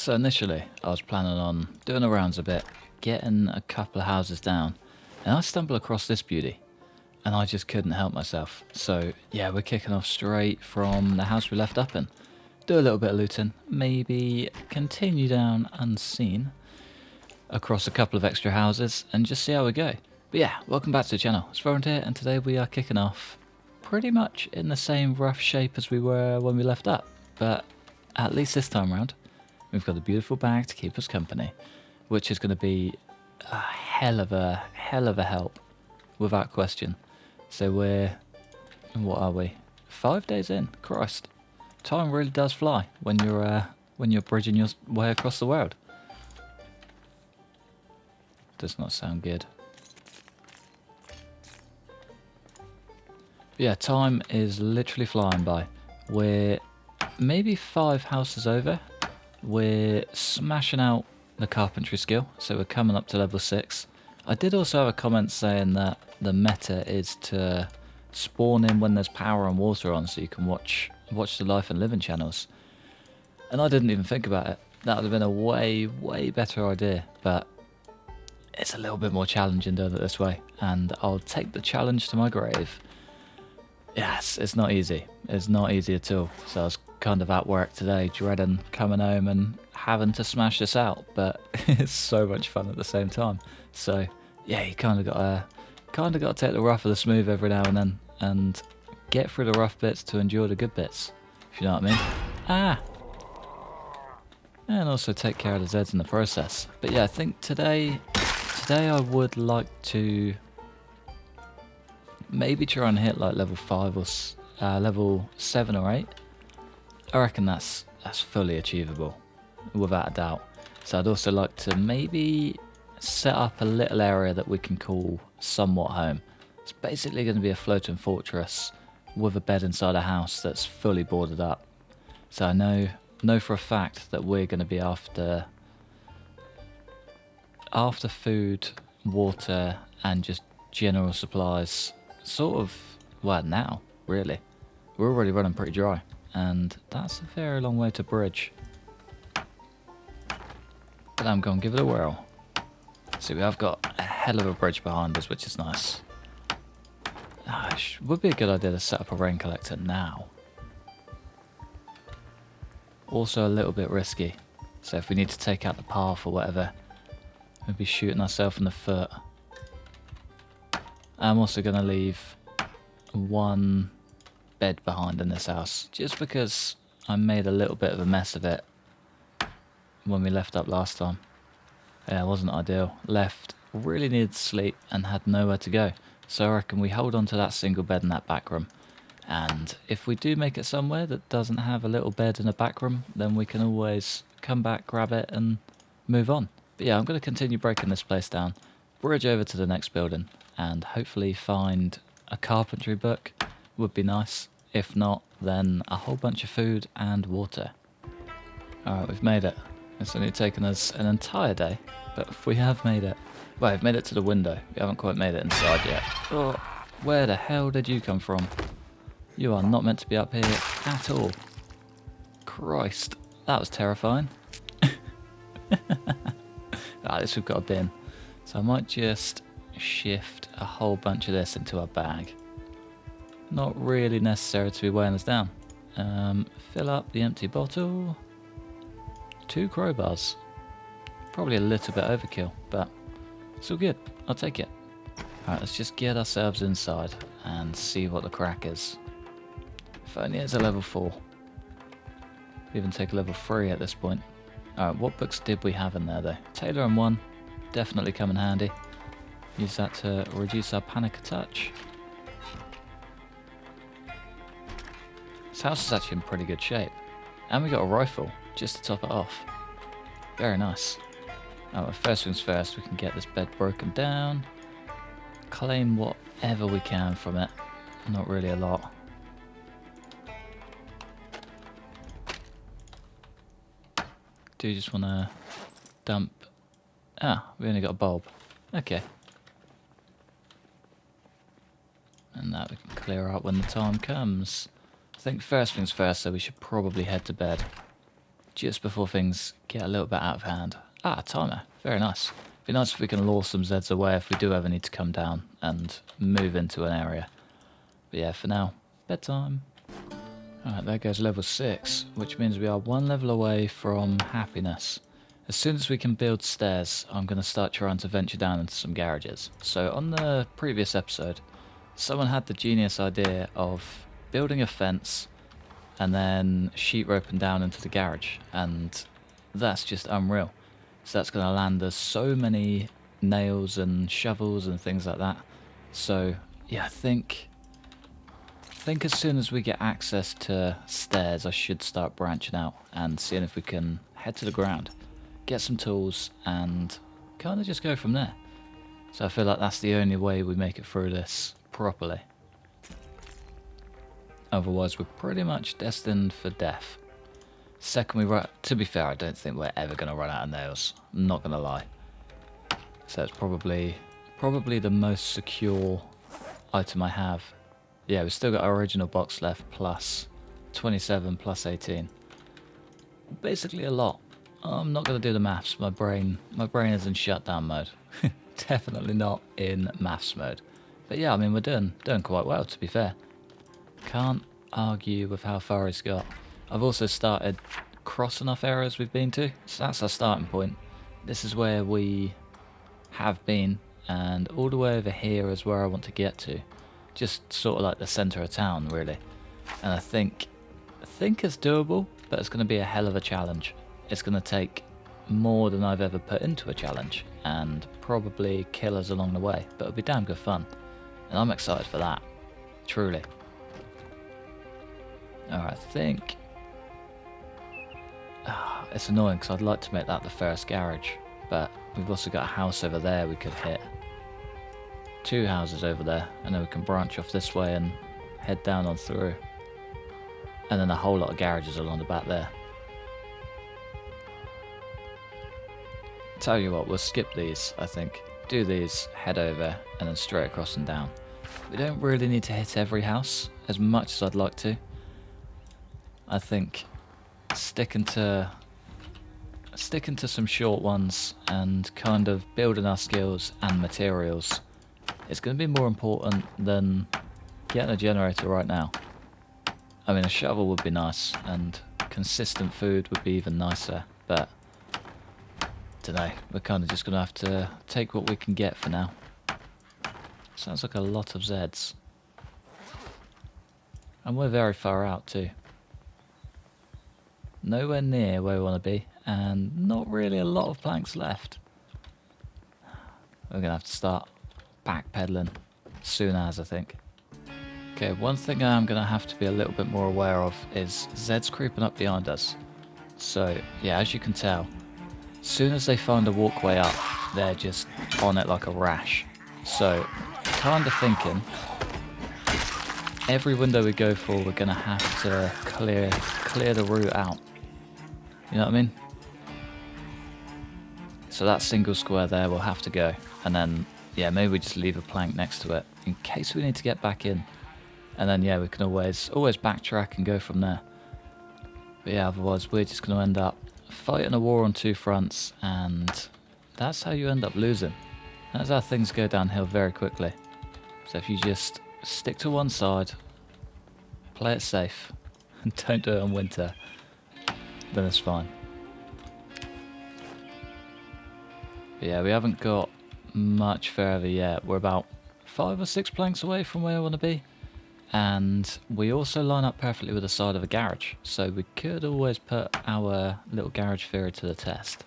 So initially, I was planning on doing the rounds a bit, getting a couple of houses down, and I stumbled across this beauty, and I just couldn't help myself. So yeah, we're kicking off straight from the house we left up in. Do a little bit of looting, maybe continue down unseen across a couple of extra houses, and just see how we go. But yeah, welcome back to the channel. It's Roland here, and today we are kicking off pretty much in the same rough shape as we were when we left up, but at least this time round, we've got a beautiful bag to keep us company, which is going to be a hell of a help, without question. So what are we? 5 days in. Christ, time really does fly when you're bridging your way across the world. Does not sound good. But yeah, time is literally flying by. We're maybe 5 houses over. We're smashing out the carpentry skill, so we're coming up to level 6. I did also have a comment saying that the meta is to spawn in when there's power and water on, so you can watch the life and living channels. And I didn't even think about it. That would have been a way better idea, but it's a little bit more challenging doing it this way, and I'll take the challenge to my grave. Yes, it's not easy. It's not easy at all. So I was kind of at work today, dreading coming home and having to smash this out, but it's so much fun at the same time. So yeah, you kind of got to take the rough or the smooth every now and then, and get through the rough bits to endure the good bits, if you know what I mean. Ah, and also take care of the Zeds in the process. But yeah, I think today I would like to maybe try and hit like level 5 or level 7 or 8. I reckon that's fully achievable, without a doubt. So I'd also like to maybe set up a little area that we can call somewhat home. It's basically going to be a floating fortress with a bed inside a house that's fully boarded up. So I know for a fact that we're going to be after food, water, and just general supplies. Sort of, well, now, really. We're already running pretty dry, and that's a very long way to bridge. But I'm going to give it a whirl. See, we have got a hell of a bridge behind us, which is nice. Would be a good idea to set up a rain collector now. Also a little bit risky, so if we need to take out the path or whatever, we'd be shooting ourselves in the foot. I'm also going to leave one bed behind in this house, just because I made a little bit of a mess of it when we left up last time. Yeah, it wasn't ideal. Left, really needed to sleep and had nowhere to go. So I reckon we hold on to that single bed in that back room. And if we do make it somewhere that doesn't have a little bed in a back room, then we can always come back, grab it and move on. But yeah, I'm going to continue breaking this place down, bridge over to the next building, and hopefully find a carpentry book. Would be nice. If not, then a whole bunch of food and water. Alright, we've made it. It's only taken us an entire day, but we have made it. Well, we've made it to the window. We haven't quite made it inside yet. Oh, where the hell did you come from? You are not meant to be up here at all. Christ, that was terrifying. At least we've got a bin. So I might just shift a whole bunch of this into our bag. Not really necessary to be weighing us down. Fill up the empty bottle. 2 crowbars. Probably a little bit overkill, but it's all good. I'll take it. Alright, let's just get ourselves inside and see what the crack is. If only it's a level 4. Even take a level 3 at this point. Alright, what books did we have in there though? Taylor and 1. Definitely come in handy. Use that to reduce our panic a touch. This house is actually in pretty good shape. And we got a rifle, just to top it off. Very nice. Well, first things first, we can get this bed broken down. Claim whatever we can from it. Not really a lot. Do you just want to dump... Ah, we only got a bulb. Okay. And that we can clear out when the time comes. I think first things first, so we should probably head to bed. just before things get a little bit out of hand. Ah, timer. Very nice. Be nice if we can lure some Zeds away if we do ever need to come down and move into an area. But yeah, for now, bedtime. Alright, there goes level 6, which means we are one level away from happiness. As soon as we can build stairs, I'm going to start trying to venture down into some garages. So on the previous episode, someone had the genius idea of building a fence and then sheet roping down into the garage, and that's just unreal. So that's going to land us so many nails and shovels and things like that. So yeah, I think as soon as we get access to stairs, I should start branching out and seeing if we can head to the ground, get some tools, and kind of just go from there. So I feel like that's the only way we make it through this properly. Otherwise, we're pretty much destined for death. Second we run... To be fair, I don't think we're ever going to run out of nails. I'm not going to lie. So it's probably the most secure item I have. Yeah, we've still got our original box left, plus 27, plus 18. Basically a lot. I'm not going to do the maths. My brain is in shutdown mode. Definitely not in maths mode. But yeah, I mean, we're doing quite well, to be fair. Can't argue with how far he's got. I've also started crossing off areas we've been to, so that's our starting point. This is where we have been, and all the way over here is where I want to get to. Just sort of like the centre of town, really. And I think it's doable, but it's going to be a hell of a challenge. It's going to take more than I've ever put into a challenge, and probably kill us along the way, but it'll be damn good fun. And I'm excited for that, truly. Alright, I think... it's annoying because I'd like to make that the first garage, but we've also got a house over there we could hit. 2 houses over there, and then we can branch off this way and head down on through. And then a whole lot of garages along the back there. Tell you what, we'll skip these, I think. Do these, head over, and then straight across and down. We don't really need to hit every house, as much as I'd like to. I think sticking to some short ones and kind of building our skills and materials is going to be more important than getting a generator right now. I mean, a shovel would be nice, and consistent food would be even nicer, but dunno, we're kind of just going to have to take what we can get for now. Sounds like a lot of Zeds. And we're very far out too. Nowhere near where we want to be, and not really a lot of planks left. We're going to have to start backpedaling soon as, I think. Okay, one thing I am going to have to be a little bit more aware of is Zeds creeping up behind us. So, yeah, as you can tell, as soon as they find a walkway up, they're just on it like a rash. So, kind of thinking, every window we go for, we're going to have to clear the route out. You know what I mean? So that single square there will have to go. And then, yeah, maybe we just leave a plank next to it in case we need to get back in. And then, yeah, we can always backtrack and go from there. But yeah, otherwise we're just going to end up fighting a war on 2 fronts, and that's how you end up losing. That's how things go downhill very quickly. So if you just stick to one side, play it safe, and don't do it in winter, then it's fine. But yeah, we haven't got much further yet. We're about 5 or 6 planks away from where I want to be. And we also line up perfectly with the side of a garage, so we could always put our little garage theory to the test.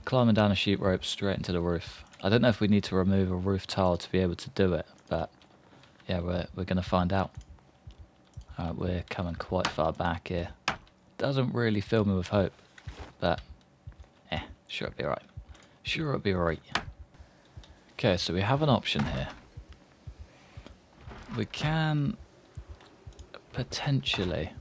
Climbing down a sheet rope straight into the roof. I don't know if we need to remove a roof tile to be able to do it, but yeah, we're going to find out. Alright, we're coming quite far back here. Doesn't really fill me with hope, but sure it'll be alright. Sure it'll be alright. Okay, so we have an option here. We can potentially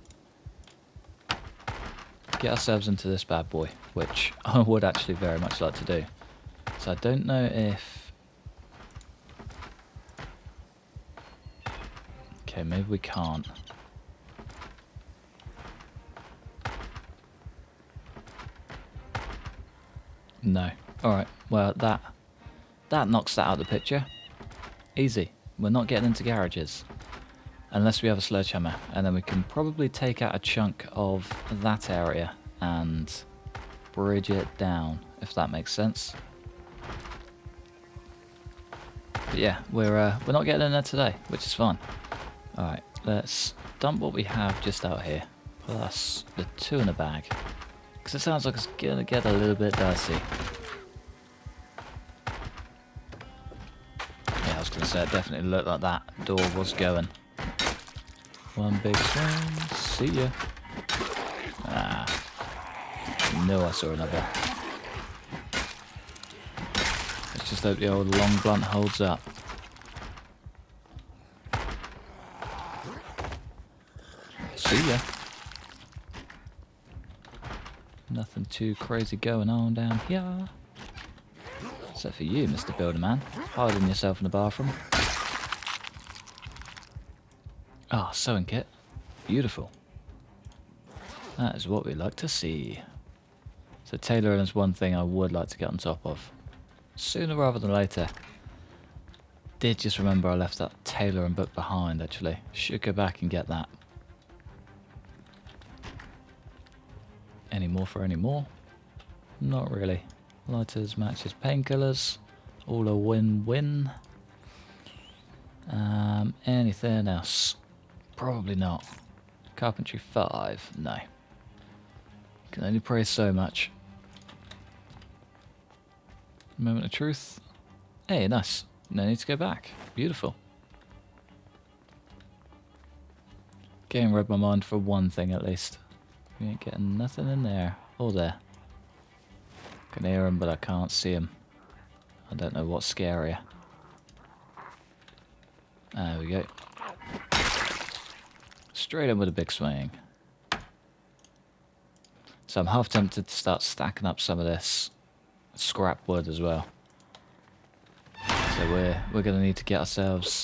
get ourselves into this bad boy, which I would actually very much like to do. So I don't know if... Okay, maybe we can't. No. Alright, well that knocks that out of the picture. Easy. We're not getting into garages. Unless we have a sledgehammer. And then we can probably take out a chunk of that area and bridge it down, if that makes sense. But yeah, we're not getting in there today, which is fine. Alright, let's dump what we have just out here. Plus the 2 in the bag. Because it sounds like it's going to get a little bit dicey. Yeah, I was going to say, it definitely looked like that door was going. One big swing. See ya. Ah. No, I saw another. Let's just hope the old long blunt holds up. See ya. Nothing too crazy going on down here. Except for you, Mr. Builder Man. Hiding yourself in the bathroom. Ah, sewing kit. Beautiful. That is what we like to see. So tailoring is one thing I would like to get on top of. Sooner rather than later. Did just remember I left that tailoring book behind actually. Should go back and get that. Any more for any more? Not really. Lighters, matches, painkillers. All a win-win. Anything else? Probably not. Carpentry 5? No. Can only pray so much. Moment of truth. Hey, nice. No need to go back. Beautiful. Game read my mind for one thing at least. We ain't getting nothing in there. Or there. Can hear him, but I can't see him. I don't know what's scarier. There we go. Straight in with a big swing. So I'm half tempted to start stacking up some of this scrap wood as well. So we're going to need to get ourselves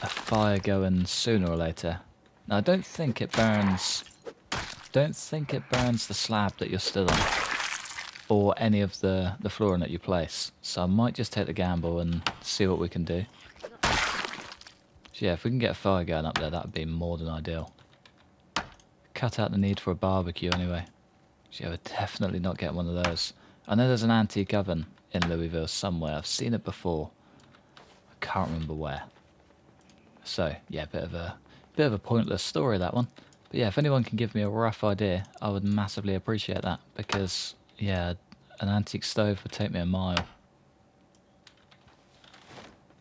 a fire going sooner or later. Now I don't think it burns. Don't think it burns the slab that you're stood on, or any of the flooring that you place. So I might just take the gamble and see what we can do. So yeah, if we can get a fire going up there, that would be more than ideal. Cut out the need for a barbecue anyway. So yeah, we're definitely not getting one of those. I know there's an antique oven in Louisville somewhere. I've seen it before. I can't remember where. So yeah, bit of a pointless story, that one. But yeah, if anyone can give me a rough idea, I would massively appreciate that. Because yeah, an antique stove would take me a mile.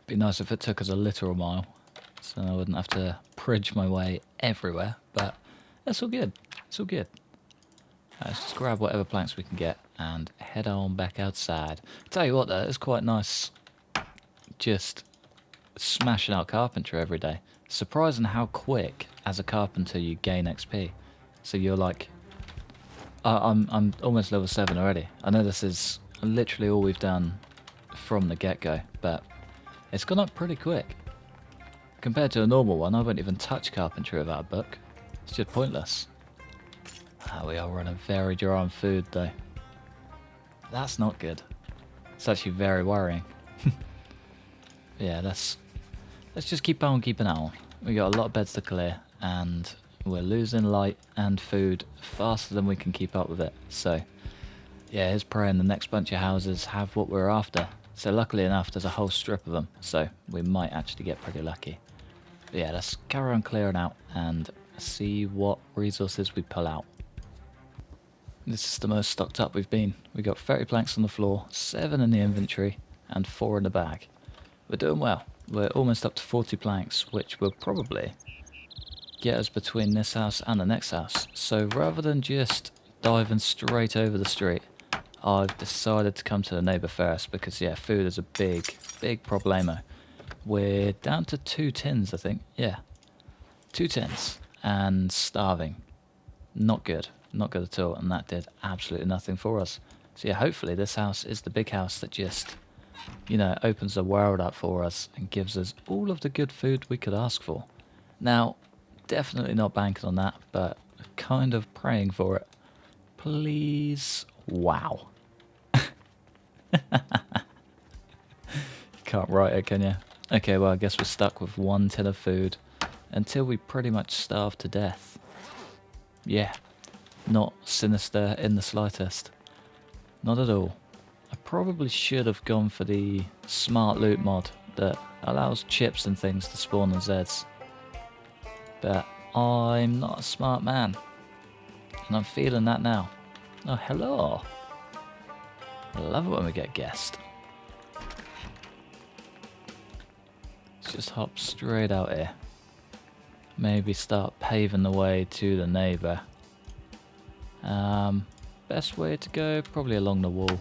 Be nice if it took us a literal mile, so I wouldn't have to bridge my way everywhere. But that's all good. It's all good. Let's just grab whatever planks we can get and head on back outside. Tell you what though, it's quite nice just smashing out carpentry every day. Surprising how quick as a carpenter you gain XP. So you're like, I'm almost level 7 already. I know this is literally all we've done from the get-go, but it's gone up pretty quick. Compared to a normal one, I wouldn't even touch carpentry without a book. It's just pointless. We are running very dry on food though. That's not good. It's actually very worrying. Yeah, let's just keep on keeping on. We got a lot of beds to clear and we're losing light and food faster than we can keep up with it. So yeah, here's praying the next bunch of houses have what we're after. So luckily enough, there's a whole strip of them, so we might actually get pretty lucky. But yeah, let's carry on clearing out and see what resources we pull out. This is the most stocked up we've been. We got 30 planks on the floor, 7 in the inventory, and 4 in the bag. We're doing well. We're almost up to 40 planks, which will probably get us between this house and the next house. So rather than just diving straight over the street, I've decided to come to the neighbour first because yeah, food is a big problemo. We're down to 2 tins, I think. Yeah, 2 tins and starving. Not good. Not good at all, and that did absolutely nothing for us. So yeah, hopefully this house is the big house that just, you know, opens the world up for us and gives us all of the good food we could ask for. Now, definitely not banking on that, but kind of praying for it. Please. Wow. Can't write it, can you? Okay, well, I guess we're stuck with 1 tin of food until we pretty much starve to death. Yeah, not sinister in the slightest. Not at all. I probably should have gone for the smart loot mod that allows chips and things to spawn on Zeds. But I'm not a smart man. And I'm feeling that now. Oh, hello. I love it when we get guessed. Let's just hop straight out here. Maybe start paving the way to the neighbour. Best way to go, probably along the wall.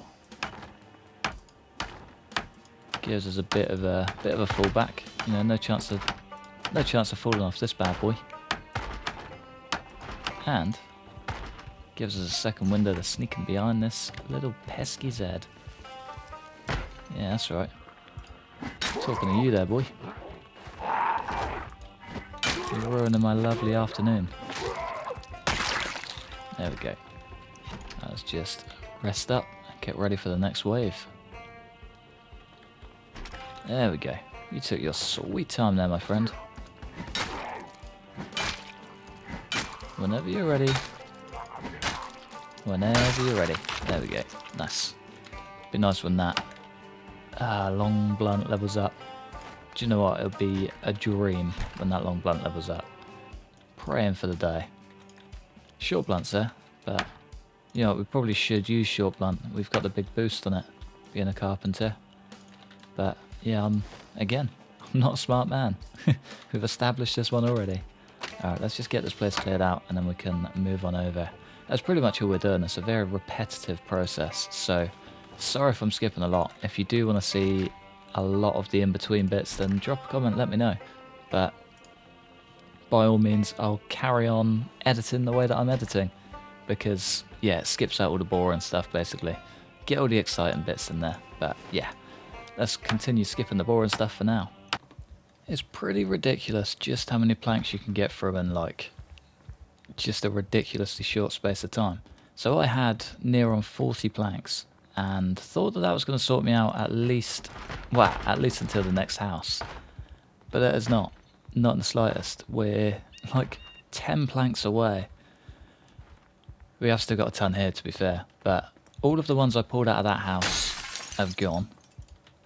Gives us a bit of a fallback. You know, no chance of falling off this bad boy. And gives us a second window to sneak in behind this little pesky Zed. Yeah, that's right. Talking to you there, boy. You're ruining my lovely afternoon. There we go. Let's just rest up and get ready for the next wave. There we go. You took your sweet time there, my friend. Whenever you're ready. Whenever you're ready. There we go. Nice. Be nice when that long blunt levels up. Do you know what? It'll be a dream when that long blunt levels up. Praying for the day. Short blunt's there, but you know, we probably should use short blunt. We've got the big boost on it, being a carpenter. But yeah, again, I'm not a smart man. We've established this one already. Alright, let's just get this place cleared out and then we can move on over. That's pretty much all we're doing. It's a very repetitive process, so sorry if I'm skipping a lot. If you do want to see a lot of the in-between bits, then drop a comment, let me know. But by all means, I'll carry on editing the way that I'm editing, because yeah, it skips out all the boring stuff basically. Get all the exciting bits in there, but yeah, let's continue skipping the boring stuff for now. It's pretty ridiculous just how many planks you can get through in like just a ridiculously short space of time. So I had near on 40 planks and thought that was going to sort me out at least until the next house. But it is not in the slightest. We're like 10 planks away. We have still got a ton here, to be fair, but all of the ones I pulled out of that house have gone.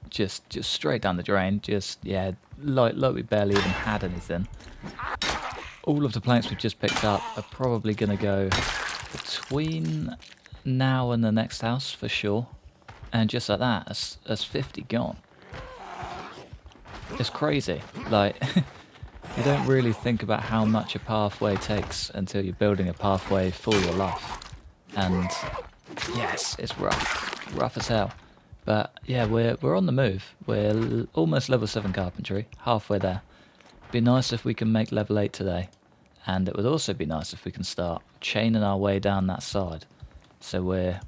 Just straight down the drain. Just, yeah, like we barely even had anything. All of the planks we've just picked up are probably going to go between now and the next house for sure. And just like that, that's 50 gone. It's crazy. Like, you don't really think about how much a pathway takes until you're building a pathway for your life. And yes, it's rough as hell. But yeah, we're on the move. We're almost level 7 carpentry, halfway there. Be nice if we can make level 8 today. And it would also be nice if we can start chaining our way down that side. So we're,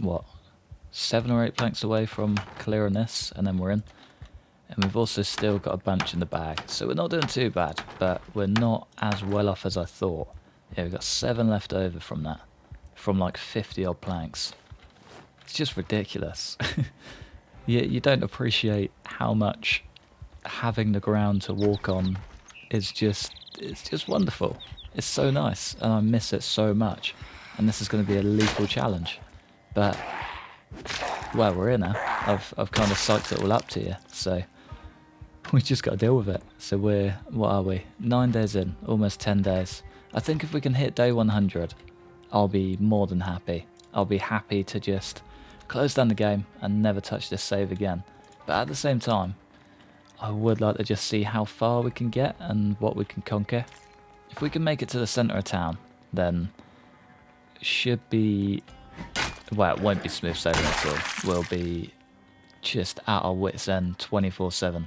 what, 7 or 8 planks away from clearing this, and then we're in. And we've also still got a bunch in the bag. So we're not doing too bad, but we're not as well off as I thought. Yeah, we've got 7 left over from that. From like 50 odd planks. It's just ridiculous. You don't appreciate how much having the ground to walk on is just, it's just wonderful. It's so nice, and I miss it so much. And this is going to be a lethal challenge. But, well, we're here now. I've kind of psyched it all up to you, so we just got to deal with it. So we're, what are we, 9 days in, almost 10 days. I think if we can hit day 100, I'll be more than happy. I'll be happy to just close down the game and never touch this save again. But at the same time, I would like to just see how far we can get and what we can conquer. If we can make it to the centre of town, then it should be, well, it won't be smooth sailing at all. We'll be just at our wits' end 24/7.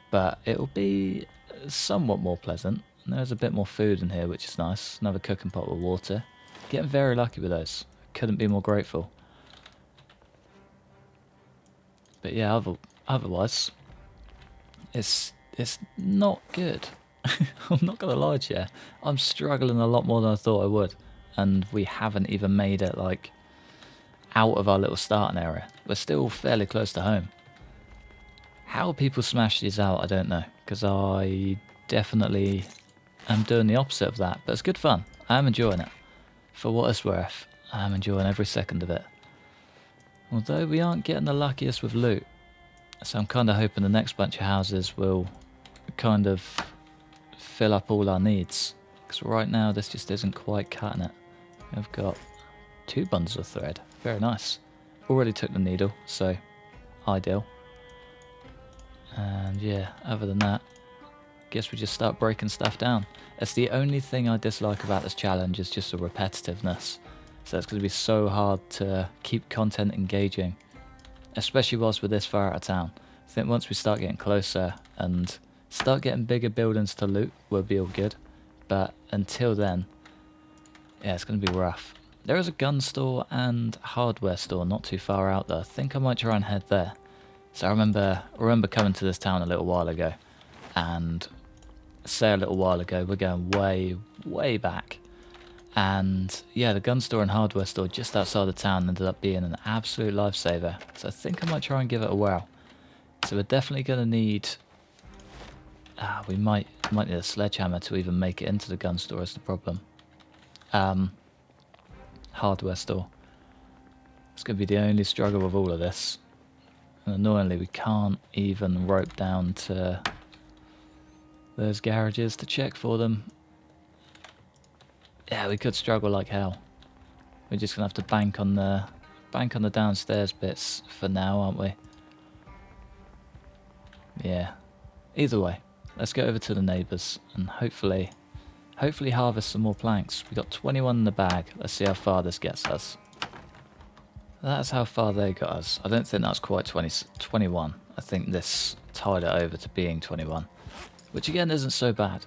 But it'll be somewhat more pleasant. And there's a bit more food in here, which is nice. Another cooking pot with water. Getting very lucky with those. Couldn't be more grateful. But yeah, otherwise, it's not good. I'm not going to lie to you. I'm struggling a lot more than I thought I would. And we haven't even made it like out of our little starting area. We're still fairly close to home. How people smash these out, I don't know, because I definitely am doing the opposite of that, but it's good fun. I am enjoying it. For what it's worth, I am enjoying every second of it. Although we aren't getting the luckiest with loot, so I'm kind of hoping the next bunch of houses will kind of fill up all our needs. Because right now this just isn't quite cutting it. I've got 2 bundles of thread. Very nice. Already took the needle, so ideal. And yeah, other than that, guess we just start breaking stuff down. It's the only thing I dislike about this challenge is just the repetitiveness. So it's going to be so hard to keep content engaging, especially whilst we're this far out of town. I think once we start getting closer and start getting bigger buildings to loot, we'll be all good. But until then, yeah, it's going to be rough. There is a gun store and hardware store not too far out there. I think I might try and head there. So I remember coming to this town a little while ago, and say a little while ago, we're going way, way back. And yeah, the gun store and hardware store just outside the town ended up being an absolute lifesaver. So I think I might try and give it a whirl. So we're definitely going to need... we might need a sledgehammer to even make it into the gun store is the problem. Hardware store. It's going to be the only struggle with all of this. And annoyingly, we can't even rope down to those garages to check for them. Yeah, we could struggle like hell. We're just gonna have to bank on the downstairs bits for now, aren't we? Yeah. Either way, let's go over to the neighbours and hopefully harvest some more planks. We got 21 in the bag. Let's see how far this gets us. That's how far they got us. I don't think that's quite 21. I think this tied it over to being 21, which again isn't so bad.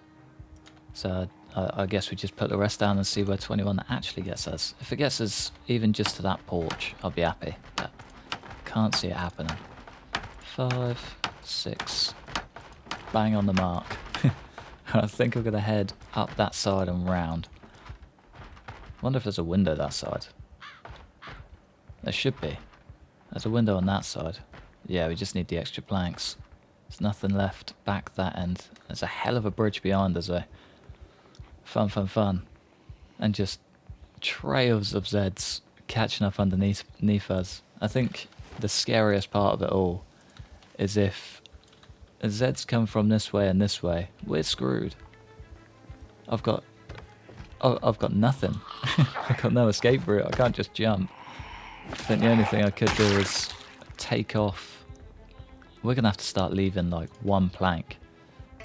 So I guess we just put the rest down and see where 21 actually gets us. If it gets us even just to that porch, I'll be happy. But can't see it happening. 5, 6, bang on the mark. I think I'm going to head up that side and round. Wonder if there's a window that side. There should be. There's a window on that side. Yeah, we just need the extra planks. There's nothing left back that end. There's a hell of a bridge behind us though. Fun, fun, fun. And just trails of Zeds catching up underneath us. I think the scariest part of it all is if Zeds come from this way and this way, we're screwed. I've got nothing. I've got no escape route. I can't just jump. I think the only thing I could do is take off. We're going to have to start leaving like one plank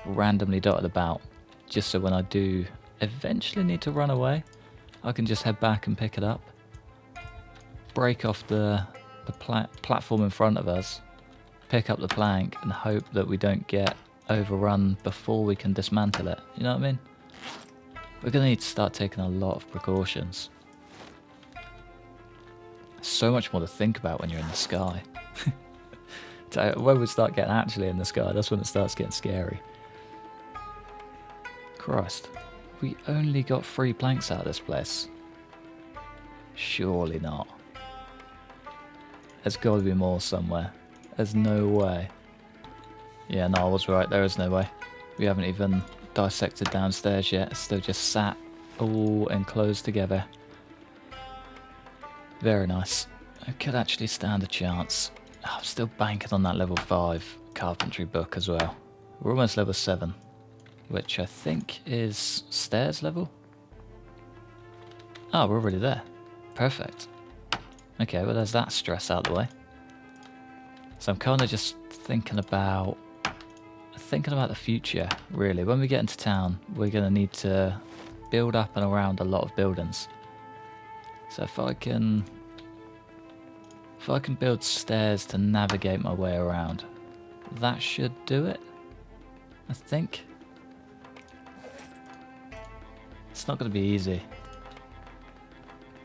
randomly dotted about, just so when I do eventually need to run away, I can just head back and pick it up. Break off the platform in front of us, pick up the plank and hope that we don't get overrun before we can dismantle it. You know what I mean? We're going to need to start taking a lot of precautions. So much more to think about when you're in the sky. When we start getting actually in the sky, that's when it starts getting scary. Christ, we only got 3 planks out of this place. Surely not. There's got to be more somewhere. There's no way. Yeah, no, I was right. There is no way. We haven't even dissected downstairs yet. It's still just sat all enclosed together. Very nice. I could actually stand a chance. Oh, I'm still banking on that level 5 carpentry book as well. We're almost level 7, which I think is stairs level. Oh, we're already there. Perfect. Okay, well there's that stress out of the way. So I'm kind of just thinking about the future, really. When we get into town, we're going to need to build up and around a lot of buildings. So if I can build stairs to navigate my way around, that should do it, I think. It's not going to be easy.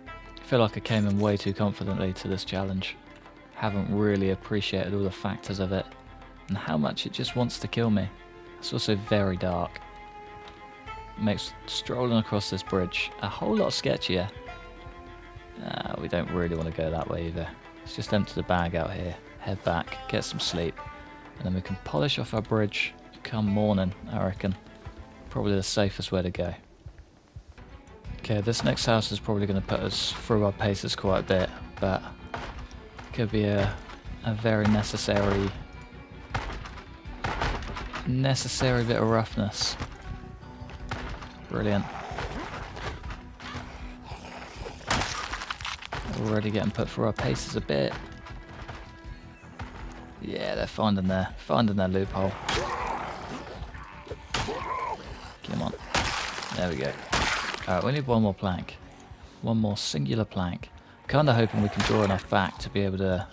I feel like I came in way too confidently to this challenge. Haven't really appreciated all the factors of it and how much it just wants to kill me. It's also very dark. It makes strolling across this bridge a whole lot sketchier. We don't really want to go that way either. Let's just empty the bag out here, head back, get some sleep, and then we can polish off our bridge come morning, I reckon. Probably the safest way to go. Okay, this next house is probably going to put us through our paces quite a bit, but could be a very necessary bit of roughness. Brilliant. Already getting put through our paces a bit. Yeah, they're finding their loophole. Come on. There we go. Alright, we need one more plank. One more singular plank. Kinda hoping we can draw enough back to be able to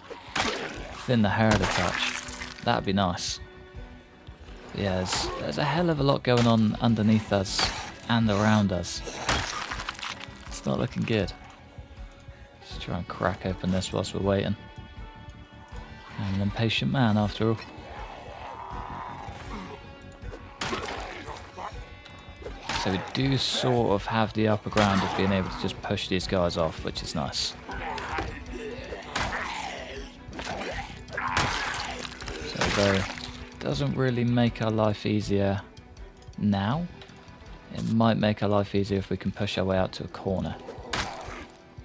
thin the herd a touch. That'd be nice. Yeah, there's a hell of a lot going on underneath us and around us. It's not looking good. Let's try and crack open this whilst we're waiting. I'm an impatient man after all. So we do sort of have the upper ground of being able to just push these guys off, which is nice. So though it doesn't really make our life easier now, it might make our life easier if we can push our way out to a corner.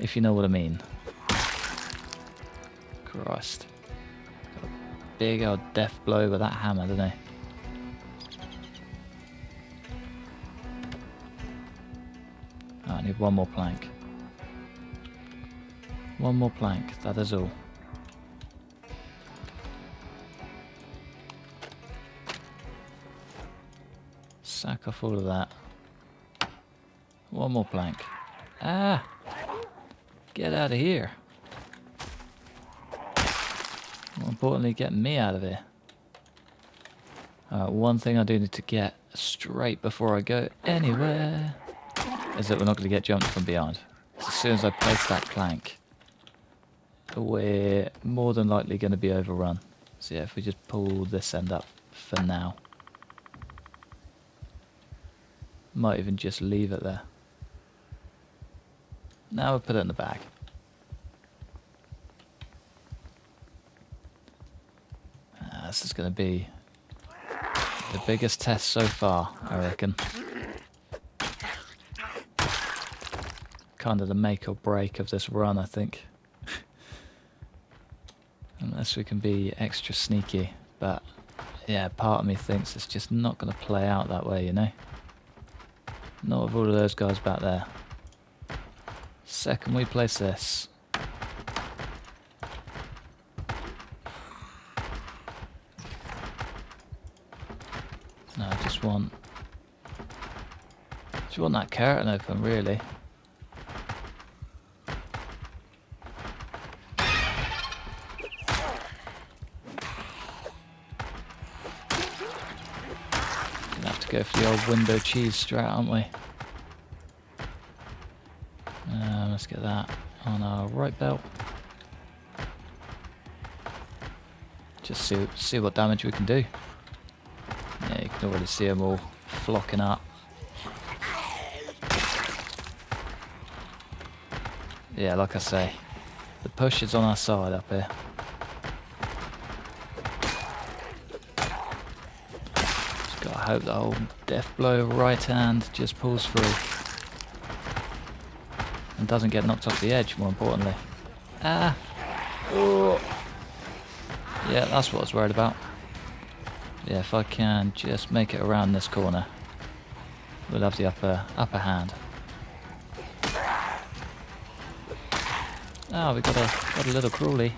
If you know what I mean. Christ. Got a big old death blow with that hammer, didn't he? Oh, I need one more plank. One more plank, that is all. Sack off all of that. One more plank. Ah! Get out of here. More importantly, get me out of here. One thing I do need to get straight before I go anywhere is that we're not going to get jumped from behind. As soon as I place that plank, we're more than likely going to be overrun. So yeah, if we just pull this end up for now. Might even just leave it there. Now we'll put it in the bag. This is going to be the biggest test so far, I reckon. Kind of the make or break of this run, I think. Unless we can be extra sneaky. But yeah, part of me thinks it's just not going to play out that way, you know? Not with all of those guys back there. Second we place this. No, I just want that curtain open, really. Gonna have to go for the old window cheese strat, aren't we? Let's get that on our right belt. Just see what damage we can do. Yeah, you can already see them all flocking up. Yeah, like I say, the push is on our side up here. Just gotta hope that old death blow right hand just pulls through. And doesn't get knocked off the edge, more importantly. Ah! Oh. Yeah, that's what I was worried about. Yeah, if I can just make it around this corner, we'll have the upper hand. Oh, we got a little crawly.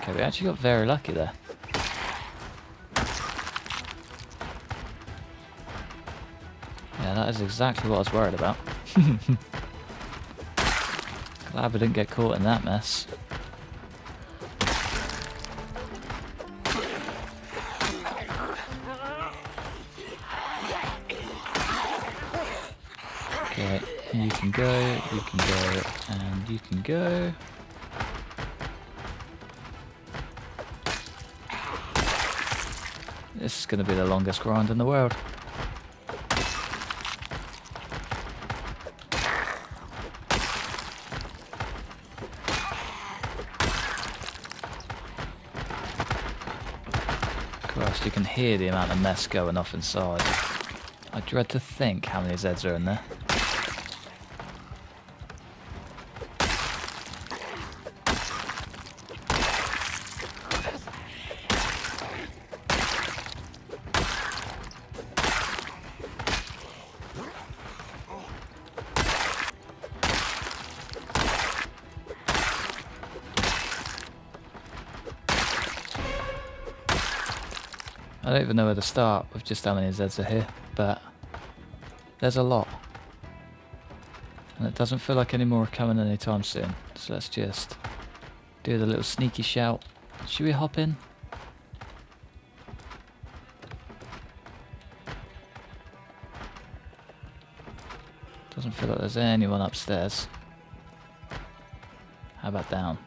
Okay, we actually got very lucky there. Yeah, that is exactly what I was worried about. Glad we didn't get caught in that mess. Okay, you can go, and you can go. This is going to be the longest grind in the world. Christ, you can hear the amount of mess going off inside. I dread to think how many Zeds are in there. I don't even know where to start with just how many Zeds are here, but there's a lot. And it doesn't feel like any more are coming anytime soon. So let's just do the little sneaky shout. Should we hop in? Doesn't feel like there's anyone upstairs. How about down?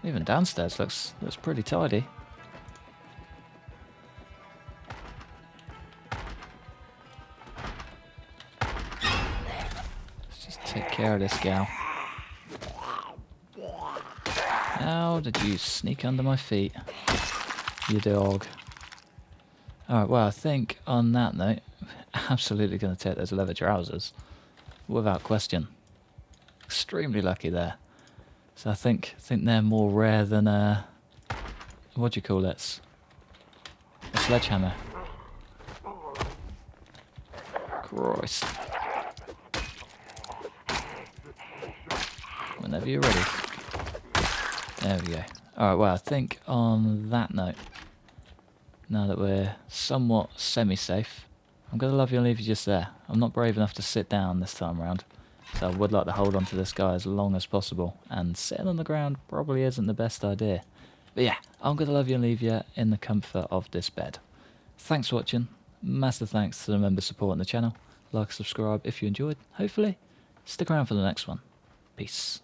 Even downstairs looks pretty tidy. Let's just take care of this gal. How did you sneak under my feet, you dog? Alright, well, I think on that note, absolutely going to take those leather trousers. Without question. Extremely lucky there. So I think they're more rare than what do you call it? A sledgehammer. Christ. Whenever you're ready. There we go. Alright, well I think on that note, now that we're somewhat semi-safe, I'm going to love you and leave you just there. I'm not brave enough to sit down this time around. So I would like to hold on to this guy as long as possible, and sitting on the ground probably isn't the best idea. But yeah, I'm going to love you and leave you in the comfort of this bed. Thanks for watching. Massive thanks to the members supporting the channel. Like, subscribe if you enjoyed. Hopefully, stick around for the next one. Peace.